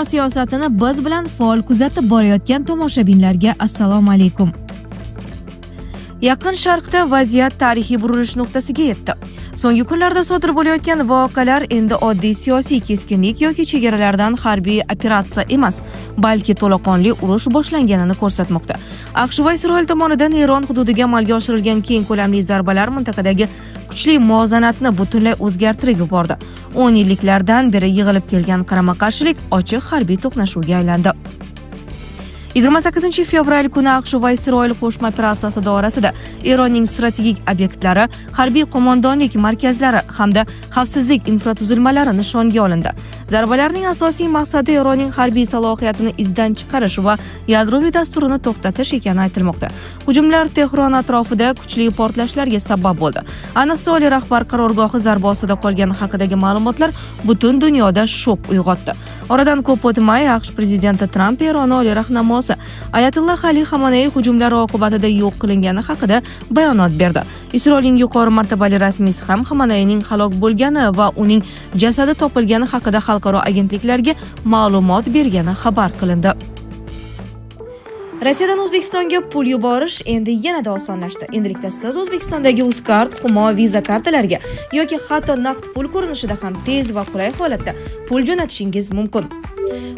Dunyo siyosatini biz bilan faol kuzatib borayotgan tomoshabinlarga assalomu alaykum. Yaqin Sharqda vaziyat tarixiy burilish nuqtasiga yetdi. So'nggi kunlarda sodir bo'layotgan voqealar endi oddiy siyosiy keskinlik yoki chegaralardan harbiy operatsiya emas, balki to'laqonli urush boshlanganini ko'rsatmoqda. AQSh va Isroil tomonidan Eron hududiga amalga oshirilgan keng ko'lamli zarbalar mintaqadagi kuchli muvozanatni butunlay o'zgartirib yubordi. 10 yilliklardan beri yig'ilib kelgan qarama-qarshilik ochiq harbiy to'qnashuvga aylandi. 28 fevral kuni AQSh va Isroil qo'shma operatsiyasi doirasida Eronning strategik obyektlari, harbiy qo'mondonlik markazlari hamda xavfsizlik infratuzilmalari nishonga olindi. Zarbalarning asosiy maqsadi Eronning harbiy salohiyatini izdan chiqarish va yadroviy dasturini to'xtatish ekani aytilmoqda. Hujumlar Tehron atrofida kuchli portlashlarga sabab bo'ldi. Ayniqsa oliy rahbar qarorgohi zarba ostida qolgani haqidagi ma'lumotlar butun dunyoda shok uyg'otdi. Oradan ko'p o'tmay AQSh prezidenti Tramp Eron oliy rahnamosi Ayatulloh Ali Xamenei hujumlar oqibatida yo'q qilingani haqida bayonot berdi. Isroilning yuqori martabali rasmiysi ham Xameneining halok bo'lgani va uning jasadi topilgani haqida xalqaro agentliklarga ma'lumot bergani xabar qilindi. Rossiyadan O'zbekistonga pul yuborish endi yanada osonlashdi. Endilikda siz O'zbekistondagi Uzcard, Humo, Visa kartalariga yoki hatto naqd pul ko'rinishida ham tez va qulay holatda pul jo'natishingiz mumkin.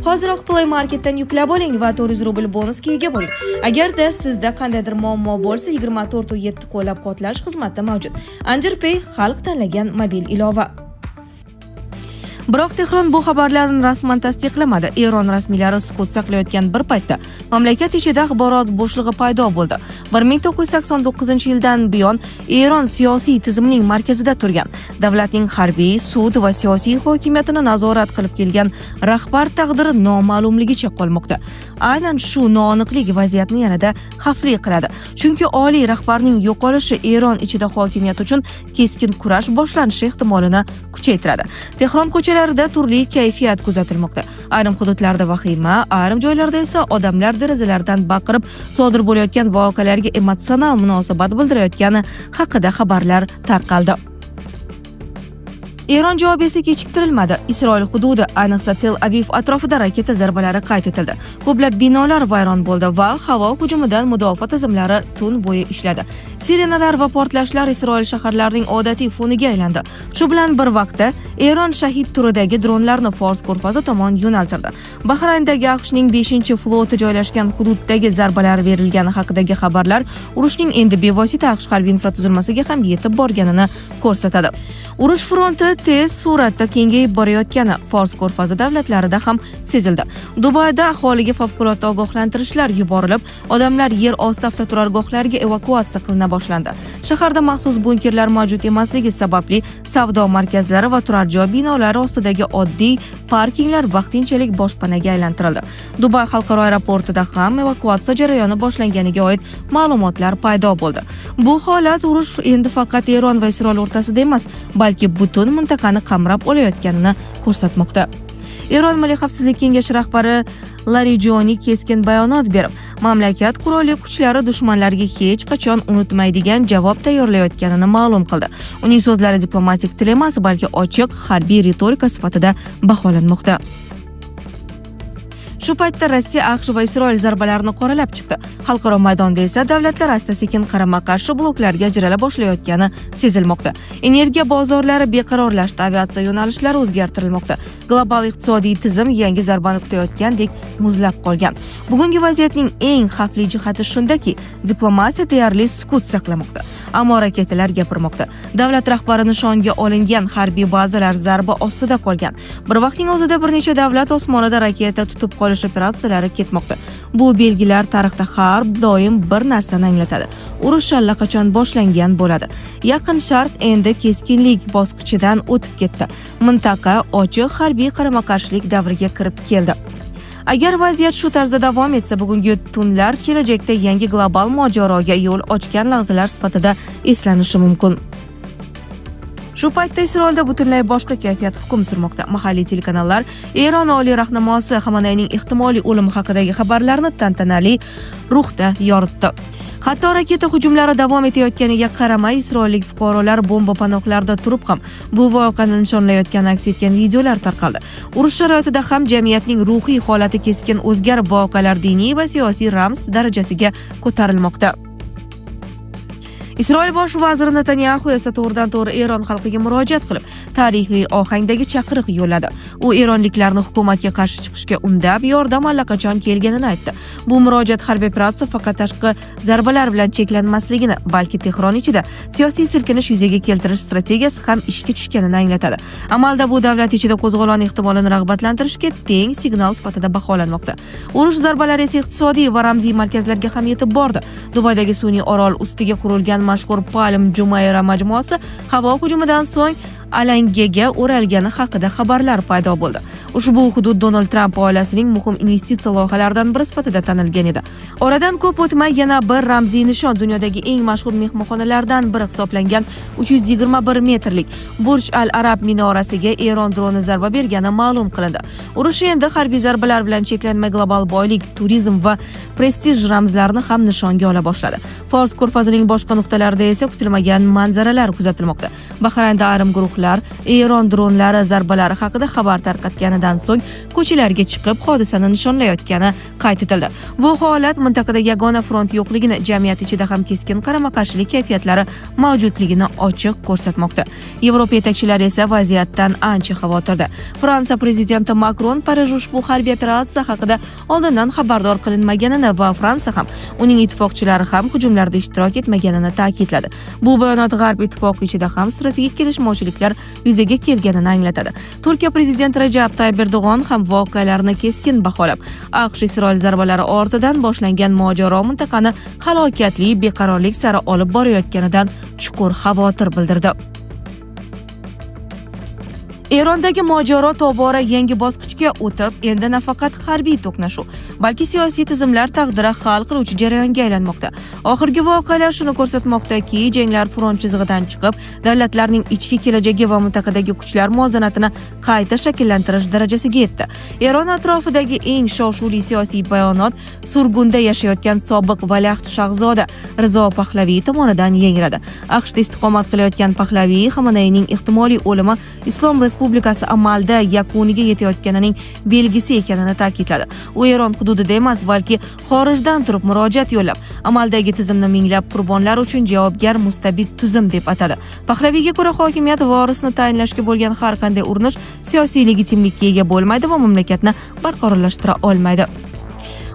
Hoziroq Play Marketdan yuklab oling va 400 rubl bonusga ega bo'ling. Agarda sizda qandaydir muammo bo'lsa, 24/7 qo'llab-quvvatlash xizmati mavjud. Anjir Pay xalq tanlagan mobil ilova. Biroq Tehron bu xabarlarni rasman tasdiqlamadi. Eron rasmiylari sukut saqlayotgan bir paytda mamlakat ichida axborot bo'shlig'i paydo bo'ldi. 1989-yildan buyon Eron siyosiy tizimning markazida turgan, davlatning harbiy, sud va siyosiy hokimiyatini nazorat qilib kelgan rahbar taqdiri noma'lumligicha qolmoqda. Aynan shu noaniqlik vaziyatni yanada xavfli qiladi. Chunki oliy rahbarning yo'qolishi Eron ichida hokimiyat uchun keskin kurash boshlanishi ehtimolini kuchaytiradi. Tehron ko'chalarida turli kayfiyat kuzatilmoqda. Ayrim hududlarda vahima, ayrim joylarda esa odamlar derazalardan baqirib sodir bo'layotgan voqealarga emotsional munosabat bildirayotgani haqida xabarlar tarqaldi. Eron javob esa kechiktirilmadi. Isroil hududi, ayniqsa Tel Aviv atrofida raketa zarbalari qayd etildi. Ko'plab binolar vayron bo'ldi va havo hujumidan mudofaa tizimlari tun bo'yi ishladi. Sirenalar va portlashlar Isroil shaharlarining odatiy foniga aylandi. Shu bilan bir vaqtda Eron shahid turidagi dronlarni Fors ko'rfazi tomon yo'naltirdi. Bahrayndagi AQShning 5-floti joylashgan hududdagi zarbalar berilgani haqidagi xabarlar urushning endi bevosita AQSh harbiy infratuzilmasiga ham yetib borganini ko'rsatadi. Urush fronti tez suratda kengayib borayotgani Fors ko'rfazi davlatlarida ham sezildi. Dubayda aholiga favqulodda ogohlantirishlar yuborilib, odamlar yer osti avtoturargohlariga evakuatsiya qilina boshlandi. Shaharda maxsus bunkerlar mavjud emasligi sababli savdo markazlari va turar joy binolari ostidagi oddiy parkinglar vaqtinchalik boshpanaga aylantirildi. Dubay xalqaro aeroportida ham evakuatsiya jarayoni boshlanganiga oid ma'lumotlar paydo bo'ldi. Bu holat urush endi faqat Eron va Isroil o'rtasida emas, balki butun mintaqani qamrab olayotganini ko'rsatmoqda. Eron Milliy xavfsizlik kengashi rahbari Larijoni keskin bayonot berib, mamlakat qurolli kuchlari dushmanlarga hech qachon unutmaydigan javob tayyorlayotganini ma'lum qildi. Uning so'zlari diplomatik til emas, balki ochiq harbiy retorika sifatida baholanmoqda. Shu paytda Rossiya, AQSh va Isroil zarbalarini qoralab chiqdi. Xalqaro maydonda esa davlatlar asta-sekin qarama-qarshi bloklarga ajrala boshlayotgani sezilmoqda. Energiya bozorlari beqarorlashdi, aviatsiya yo'nalishlari o'zgartirilmoqda. Global iqtisodiy tizim yangi zarbani kutayotgandek muzlab qolgan. Bugungi vaziyatning eng xavfli jihati shundaki, diplomatiya deyarli sukut saqlamoqda, ammo raketalar gapirmoqda. Davlat rahbari nishonga olingan harbiy bazalar zarba ostida qolgan. Bir vaqtning o'zida bir necha davlat osmonida raketa tutib qolish operatsiyalari ketmoqda. Bu belgilar tarixda har doim bir narsani anglatadi. Urush allaqachon boshlangan bo'ladi. Yaqin Sharq endi keskinlik bosqichidan o'tib ketdi. Mintaqa ochiq harbiy qarama-qarshilik davriga kirib keldi. Agar vaziyat shu tarzda davom etsa, bugungi tunlar kelajakda yangi global mojaroga yo'l ochgan lahzalar sifatida eslanishi mumkin. Shu paytda Isroilda butunlay boshqa kayfiyat hukm surmoqda. Mahalliy telekanallar Eron oliy rahnamosi Xamanayning ehtimoliy o'limi haqidagi xabarlarni tantanali ruhda yoritdi. Hatto raketa hujumlari davom etayotganiga qaramay, isroillik fuqarolar bomba panohlarida turib ham bu voqeani nishonlayotgani aks etgan videolar tarqaldi. Urush sharoitida ham jamiyatning ruhiy holati keskin o'zgarib, voqealar diniy va siyosiy ramz darajasiga ko'tarilmoqda. Isroil bosh vaziri Netanyahu esa to'g'ridan-to'g'ri Eron xalqiga murojaat qilib, tarixiy ohangdagi chaqiriq yo'lladi. U eronliklarni hukumatga qarshi chiqishga undab, yordam allaqachon kelganini aytdi. Bu murojaat harbiy operatsiya faqat tashqi zarbalar bilan cheklanmasligini, balki Tehron ichida siyosiy silkinish yuzaga keltirish strategiyasi ham ishga tushganini anglatadi. Amalda bu davlat ichida qo'zg'olon ehtimolini rag'batlantirishga teng signal sifatida baholanmoqda. Urush zarbalari esa iqtisodiy va ramziy markazlarga ham yetib bordi. Dubaydagi sun'iy orol ustiga qurilgan mashhur Palm Jumeirah majmuasi havo hujumidan so'ng alangaga o'ralgani haqida xabarlar paydo bo'ldi. Ushbu hudud Donald Tramp oilasining muhim investitsiya loyihalaridan biri sifatida tanilgan edi. Oradan ko'p o'tmay yana bir ramziy nishon, dunyodagi eng mashhur mehmonxonalardan biri hisoblangan 321 metrlik Burj Al Arab minorasiga Eron droni zarba bergani ma'lum qilindi. Urush endi harbiy zarbalar bilan cheklanmay global boylik, turizm va prestij ramzlarini ham nishonga ola boshladi. Fors ko'rfazining boshqa nuqtalarida esa kutilmagan manzaralar kuzatilmoqda. Bahraynda ayrim guruhlar Eron dronlari zarbalari haqida xabar tarqatganidan so'ng ko'chalarga chiqib hodisani nishonlayotgani qayd etildi. Bu holat mintaqada yagona front yo'qligini, jamiyat ichida ham keskin qarama-qarshilik kayfiyatlari mavjudligini ochiq ko'rsatmoqda. Yevropa yetakchilari esa vaziyatdan ancha xavotirda. Fransiya prezidenti Makron Parij ushbu harbiy operatsiya haqida oldindan xabardor qilinmaganini va Fransiya ham uning ittifoqchilari ham hujumlarda ishtirok etmaganini ta'kidladi. Bu bayonot G'arb ittifoqi ichida ham strategik kelishmovchiliklar yuzaga kelganini anglatadi. Turkiya prezidenti Rajab Tayyip Erdo'g'on ham voqealarni keskin baholab, AQSh-Isroil zarbalari ortidan boshlangan mojaro mintaqani halokatli beqarorlik sari olib borayotganidan chuqur xavotir bildirdi. Erondagi mojaro tobora yangi bosqichga o'tib, endi nafaqat harbiy to'qnashuv, balki siyosiy tizimlar taqdiri hal qiluvchi jarayonga aylanmoqda. Oxirgi voqealar shuni ko'rsatmoqdaki, janglar front chizig'idan chiqib, davlatlarning ichki kelajagi va mintaqadagi kuchlar muvozanatini qayta shakllantirish darajasiga yetdi. Eron atrofidagi eng shov-shuvli siyosiy bayonot surgunda yashayotgan sobiq valiahd shahzoda Rizo Pahlaviy tomonidan yangradi. AQShda istiqomat qilayotgan Pahlaviy Xamanayning ehtimoliy o'limi Islom Respublikasi amalda yakuniga yetayotganining belgisi ekanini ta'kidladi. U Eron hududida emas, balki xorijdan turib murojaat yo'llab, amaldagi tizimni minglab qurbonlar uchun javobgar mustabid tuzum deb atadi. Pahlaviyga ko'ra, hokimiyat vorisni tayinlashga bo'lgan har qanday urinish siyosiy legitimlikka ega bo'lmaydi va mamlakatni barqarorlashtira olmaydi.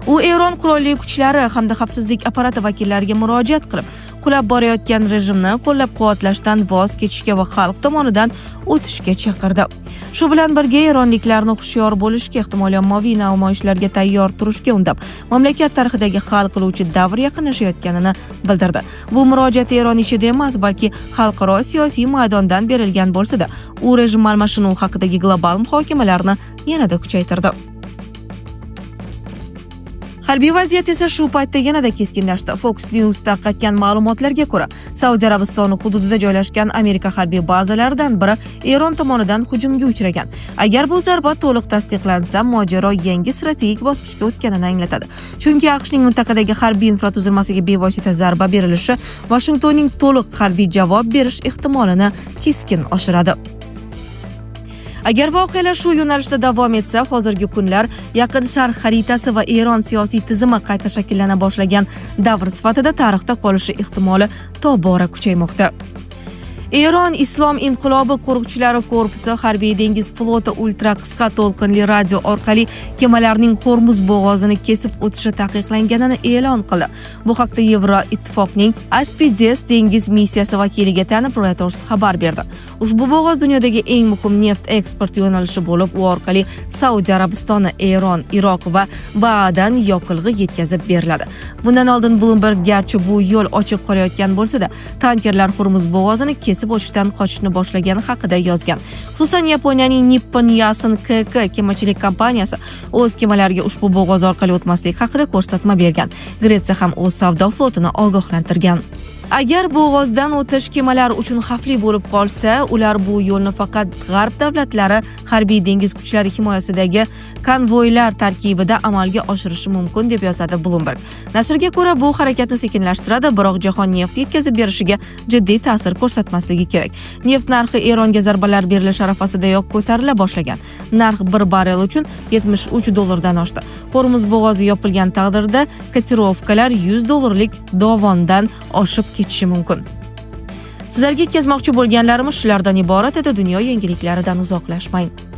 U Eron qurolli kuchlari hamda xavfsizlik apparati vakillariga murojaat qilib, qulab borayotgan rejimni qo'llab-quvvatlashdan voz kechishga va xalq tomonidan o'tishga chaqirdi. Shu bilan birga eronliklarni hushyor bo'lishga, ehtimoliy ommaviy namoyishlarga tayyor turishga undab, mamlakat tarixidagi hal qiluvchi davr yaqinlashayotganini bildirdi. Bu murojaat Eron ichida emas, balki xalqaro siyosiy maydondan berilgan bo'lsa-da, u rejim almashinuvi haqidagi global muhokamalarni yanada kuchaytirdi. Harbiy vaziyat esa shu paytda yanada keskinlashdi. Fox News tarqatgan ma'lumotlarga ko'ra, Saudiya Arabistoni hududida joylashgan Amerika harbiy bazalaridan biri Eron tomonidan hujumga uchragan. Agar bu zarba to'liq tasdiqlansa, mojaro yangi strategik bosqichga o'tganini anglatadi. Chunki AQShning mintaqadagi harbiy infratuzilmasiga bevosita zarba berilishi Washingtonning to'liq harbiy javob berish ehtimolini keskin oshiradi. Agar voqealar shu yo'nalishda davom etsa, hozirgi kunlar Yaqin Sharq xaritasi va Eron siyosiy tizimi qayta shakllana boshlagan davr sifatida tarixda qolishi ehtimoli tobora kuchaymoqda. Eron Islom inqilobi qo'riqchilari korpusi harbiy dengiz floti ultra qisqa to'lqinli radio orqali kemalarning Hormuz bo'g'ozini kesib o'tishi taqiqlanganini e'lon qildi. Bu haqda Yevroittifoqning Aspides dengiz missiyasi vakiliga tanib Reuters xabar berdi. Ushbu bo'g'oz dunyodagi eng muhim neft eksport yo'nalishi bo'lib, u orqali Saudiya Arabistoni, Eron, Iroq va Ba'dan yoqilg'i yetkazib beriladi. Bundan oldin Bloomberg garchi bu yo'l ochiq qolayotgan bo'lsa-da, tankerlar Hormuz bo'g'ozini kesib o'tishdan qochishni boshlagani haqida yozgan. Xususan, Yaponiyaning Nippon Yasen KK kemachilik kompaniyasi o'z kemalariga ushbu bo'g'oz orqali o'tmaslik haqida ko'rsatma bergan. Gretsiya ham o'z savdo flotini ogohlantirgan. Agar bo'g'ozdan o'tish kemalari uchun xavfli bo'lib qolsa, ular bu yo'lni faqat G'arb davlatlari harbiy dengiz kuchlari himoyasidagi konvoylar tarkibida amalga oshirishi mumkin, deb yozadi Bloomberg. Nashrga ko'ra, bu harakatni sekinlashtiradi, biroq jahon neft yetkazib berishiga jiddiy ta'sir ko'rsatmasligi kerak. Neft narxi Eronga zarbalar berilish arafasidayoq ko'tarila boshlagan. Narx 1 barrel uchun $73 dan oshdi. Hormuz bo'g'ozi yopilgan taqdirda kotirovkalar $100 dovondan oshib ketishi mumkin. Sizlarga yetkazmoqchi bo'lganlarimiz shulardan iborat edi. Dunyo yangiliklaridan uzoqlashmang.